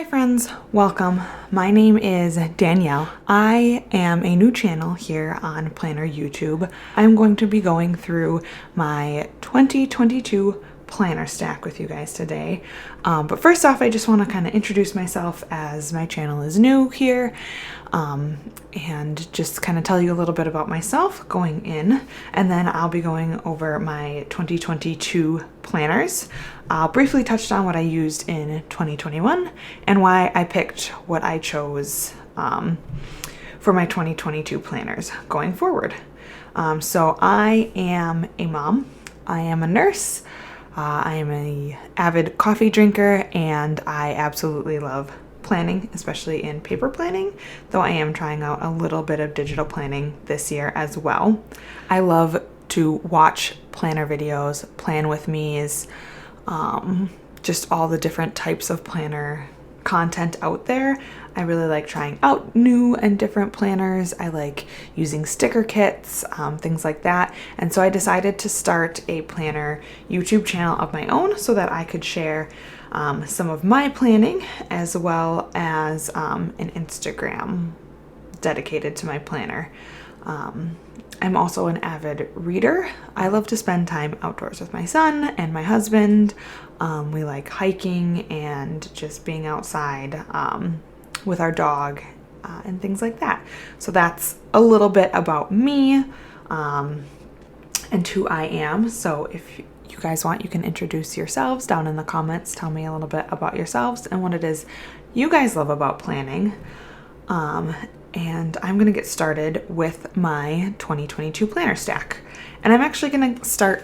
friends, welcome. My name is Danielle. I am a new channel here on Planner YouTube. I'm going to be going through my 2022 planner stack with you guys today. But first off, I just want to kind of introduce myself as my channel is new here, and just kind of tell you a little bit about myself going in, and then I'll be going over my 2022 planners. I'll briefly touch on what I used in 2021 and why I picked what I chose for my 2022 planners going forward. So I am a mom, I am a nurse, I am an avid coffee drinker, and I absolutely love planning, especially in paper planning, though I am trying out a little bit of digital planning this year as well. I love to watch planner videos, plan with me's, just all the different types of planner content out there. I really like trying out new and different planners. I like using sticker kits, things like that. And so I decided to start a planner YouTube channel of my own so that I could share some of my planning, as well as an Instagram dedicated to my planner. I'm also an avid reader. I love to spend time outdoors with my son and my husband. We like hiking and just being outside with our dog and things like that. So that's a little bit about me and who I am. So if you guys want, you can introduce yourselves down in the comments. Tell me a little bit about yourselves and what it is you guys love about planning. And I'm going to get started with my 2022 planner stack. And I'm actually going to start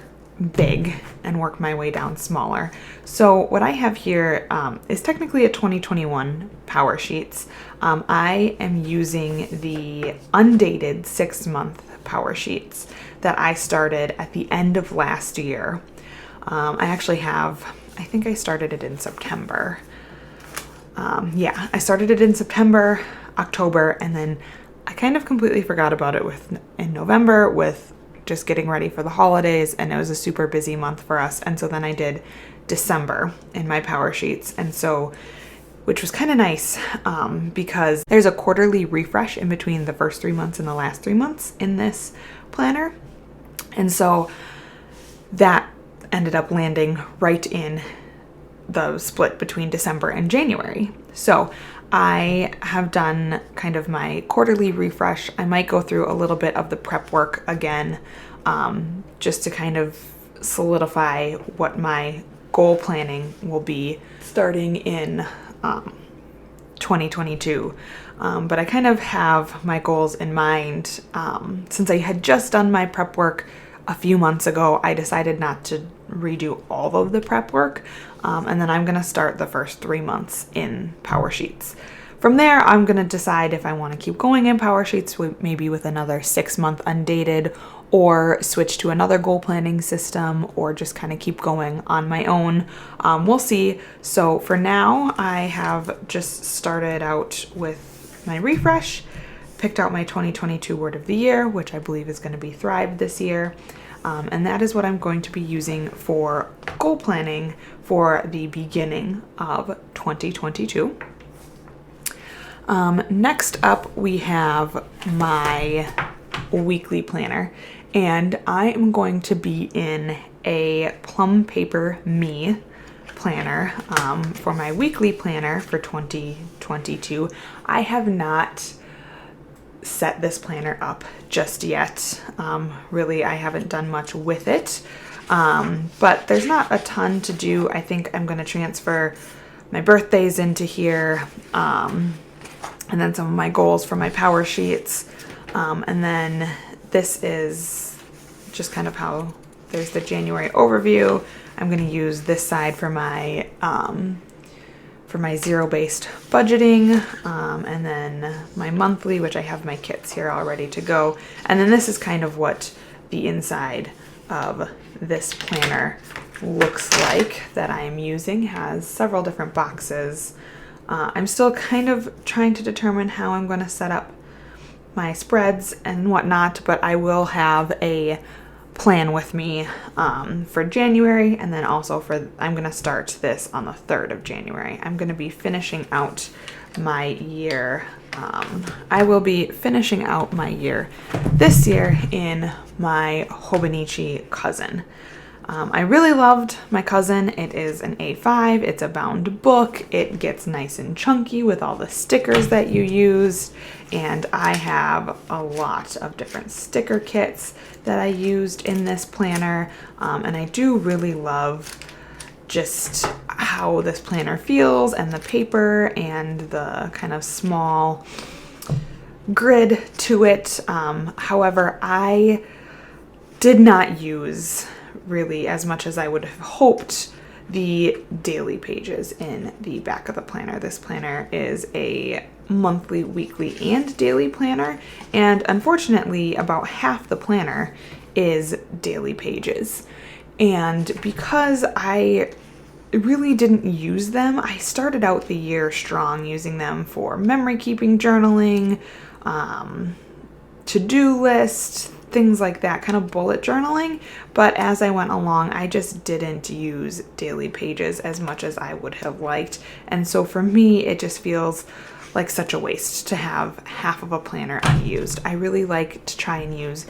big and work my way down smaller. So what I have here is technically a 2021 Powersheets. I am using the undated 6-month Powersheets that I started at the end of last year. I think I started it in September. I started it in September, October, and then I kind of completely forgot about it in November with just getting ready for the holidays, and it was a super busy month for us. And so then I did December in my Powersheets, and so which was kind of nice because there's a quarterly refresh in between the first 3 months and the last 3 months in this planner. And so that ended up landing right in the split between December and January. So I have done kind of my quarterly refresh. I might go through a little bit of the prep work again, just to kind of solidify what my goal planning will be starting in 2022. But I kind of have my goals in mind. Since I had just done my prep work a few months ago, I decided not to redo all of the prep work. And then I'm going to start the first 3 months in Powersheets. From there, I'm going to decide if I want to keep going in Powersheets, maybe with another 6-month undated, or switch to another goal planning system, or just kind of keep going on my own. We'll see. So for now, I have just started out with my refresh, picked out my 2022 word of the year, which I believe is going to be Thrive this year. And that is what I'm going to be using for goal planning for the beginning of 2022. Next up, we have my weekly planner, and I am going to be in a Plum Paper ME planner for my weekly planner for 2022. I have not set this planner up just yet. Really, I haven't done much with it, but there's not a ton to do. I think I'm going to transfer my birthdays into here, and then some of my goals for my Powersheets, and then this is just kind of how there's the January overview. I'm going to use this side for my zero-based budgeting, and then my monthly, which I have my kits here all ready to go. And then this is kind of what the inside of this planner looks like that I am using. Has several different boxes. I'm still kind of trying to determine how I'm going to set up my spreads and whatnot, but I will have a plan with me for January, and then also I'm going to start this on the 3rd of January. I'm going to be finishing out my year. I will be finishing out my year this year in my Hobonichi Cousin. I really loved my Cousin. It is an A5. It's a bound book. It gets nice and chunky with all the stickers that you used. And I have a lot of different sticker kits that I used in this planner. And I do really love just how this planner feels, and the paper and the kind of small grid to it. However, I did not use really as much as I would have hoped the daily pages in the back of the planner. This planner is a monthly, weekly, and daily planner, and unfortunately about half the planner is daily pages. And because I really didn't use them, I started out the year strong using them for memory keeping, journaling, to-do list, things like that, kind of bullet journaling. But as I went along, I just didn't use daily pages as much as I would have liked. And so for me, it just feels like such a waste to have half of a planner unused. I really like to try and use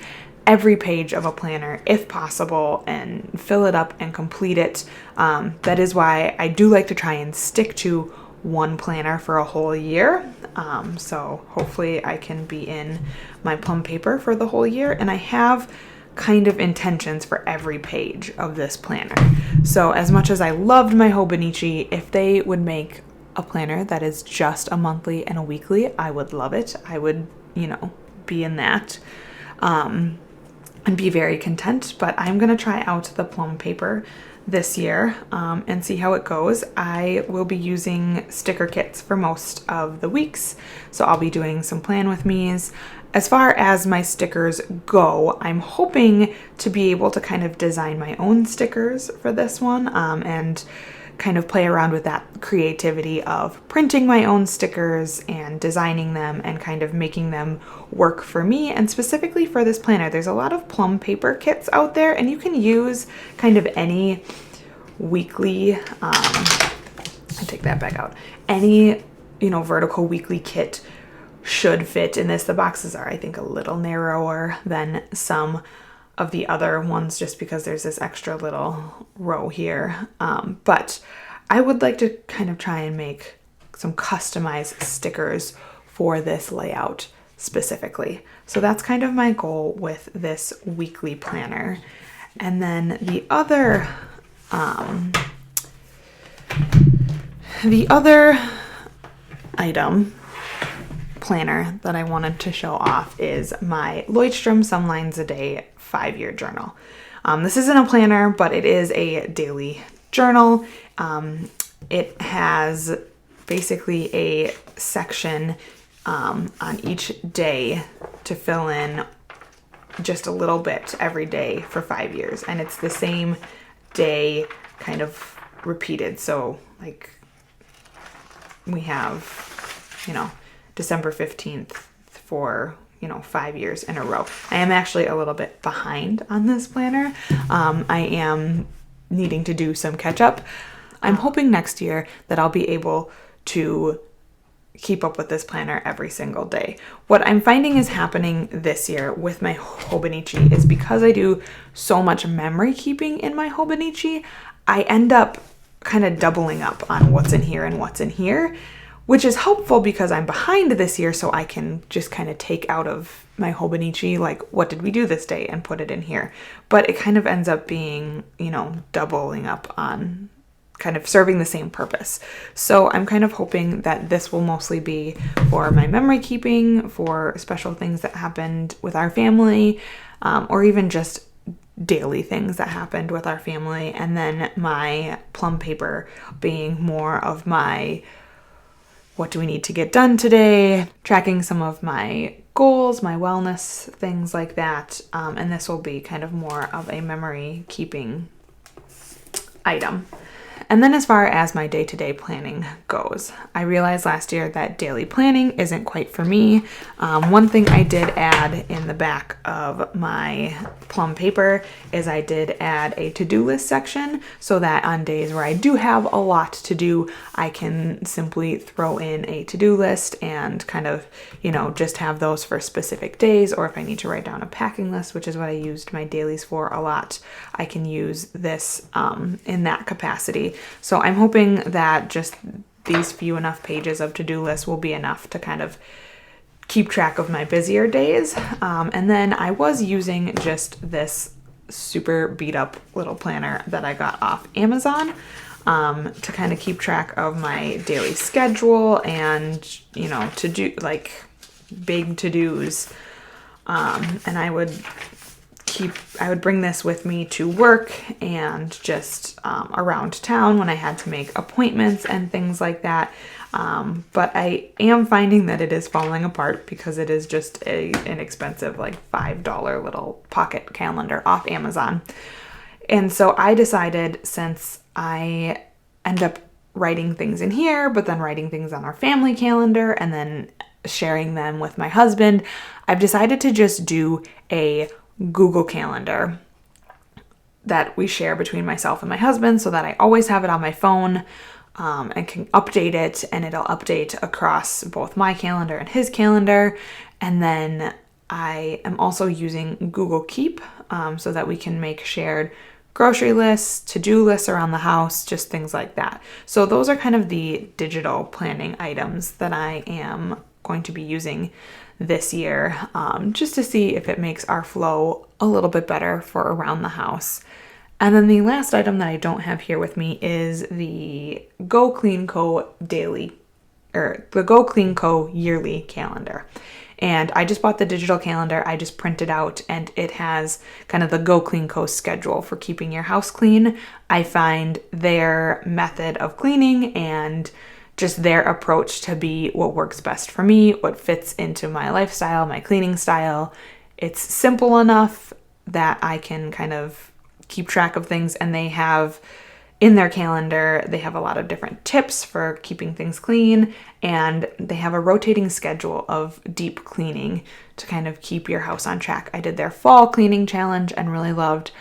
every page of a planner if possible and fill it up and complete it. That is why I do like to try and stick to one planner for a whole year. So hopefully I can be in my Plum Paper for the whole year, and I have kind of intentions for every page of this planner. So as much as I loved my Hobonichi, if they would make a planner that is just a monthly and a weekly, I would love it. I would, be in that. And be very content, but I'm gonna try out the Plum Paper this year and see how it goes. I will be using sticker kits for most of the weeks, so I'll be doing some plan with me's. As far as my stickers go, I'm hoping to be able to kind of design my own stickers for this one and kind of play around with that creativity of printing my own stickers and designing them and kind of making them work for me and specifically for this planner. There's a lot of Plum Paper kits out there, and you can use kind of any weekly, I take that back out, any, vertical weekly kit should fit in this. The boxes are, I think, a little narrower than some of the other ones just because there's this extra little row here. But I would like to kind of try and make some customized stickers for this layout specifically. So that's kind of my goal with this weekly planner. And then the other item planner that I wanted to show off is my Leuchttrum Some Lines a Day 5-year journal. This isn't a planner, but it is a daily journal. It has basically a section on each day to fill in just a little bit every day for 5 years, and it's the same day kind of repeated. So like we have, December 15th for 5 years in a row. I am actually a little bit behind on this planner. I am needing to do some catch up. I'm hoping next year that I'll be able to keep up with this planner every single day. What I'm finding is happening this year with my Hobonichi is because I do so much memory keeping in my Hobonichi, I end up kind of doubling up on what's in here and what's in here, which is helpful because I'm behind this year, so I can just kind of take out of my Hobonichi, like, what did we do this day, and put it in here. But it kind of ends up being, doubling up on kind of serving the same purpose. So I'm kind of hoping that this will mostly be for my memory keeping, for special things that happened with our family, or even just daily things that happened with our family. And then my Plum Paper being more of my what do we need to get done today, tracking some of my goals, my wellness, things like that. And this will be kind of more of a memory keeping item. And then as far as my day-to-day planning goes, I realized last year that daily planning isn't quite for me. One thing I did add in the back of my plum paper is I did add a to-do list section so that on days where I do have a lot to do, I can simply throw in a to-do list and kind of, just have those for specific days. Or if I need to write down a packing list, which is what I used my dailies for a lot, I can use this in that capacity. So I'm hoping that just these few enough pages of to-do lists will be enough to kind of keep track of my busier days. And then I was using just this super beat up little planner that I got off Amazon to kind of keep track of my daily schedule and, to do like big to-dos. And I would bring this with me to work and just around town when I had to make appointments and things like that. But I am finding that it is falling apart because it is just an inexpensive, like $5 little pocket calendar off Amazon. And so I decided, since I end up writing things in here, but then writing things on our family calendar and then sharing them with my husband, I've decided to just do a Google Calendar that we share between myself and my husband so that I always have it on my phone and can update it, and it'll update across both my calendar and his calendar. And then I am also using Google Keep so that we can make shared grocery lists, to-do lists around the house, just things like that. So those are kind of the digital planning items that I am going to be using this year, just to see if it makes our flow a little bit better for around the house. And then the last item that I don't have here with me is the Go Clean Co. the Go Clean Co. yearly calendar. And I just bought the digital calendar. I just printed out, and it has kind of the Go Clean Co. schedule for keeping your house clean. I find their method of cleaning and just their approach to be what works best for me, what fits into my lifestyle, my cleaning style. It's simple enough that I can kind of keep track of things, and they have in their calendar, they have a lot of different tips for keeping things clean, and they have a rotating schedule of deep cleaning to kind of keep your house on track. I did their fall cleaning challenge and really loved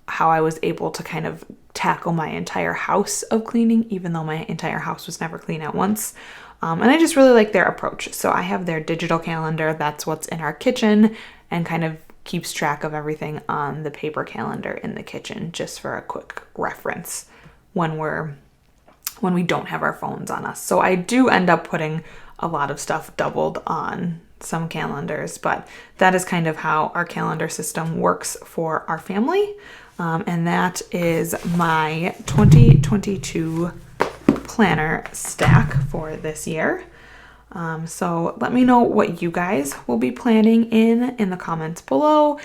how I was able to kind of tackle my entire house of cleaning, even though my entire house was never clean at once. And I just really like their approach. So I have their digital calendar. That's what's in our kitchen, and kind of keeps track of everything on the paper calendar in the kitchen, just for a quick reference when we don't have our phones on us. So I do end up putting a lot of stuff doubled on some calendars, but that is kind of how our calendar system works for our family. And that is my 2022 planner stack for this year. So let me know what you guys will be planning in the comments below.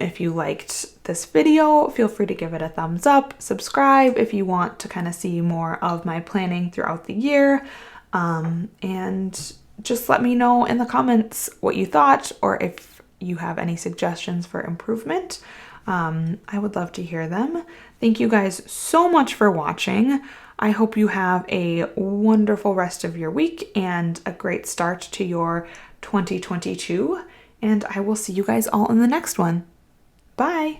If you liked this video, feel free to give it a thumbs up, subscribe if you want to kind of see more of my planning throughout the year. And just let me know in the comments what you thought, or if you have any suggestions for improvement. I would love to hear them. Thank you guys so much for watching. I hope you have a wonderful rest of your week and a great start to your 2022. And I will see you guys all in the next one. Bye.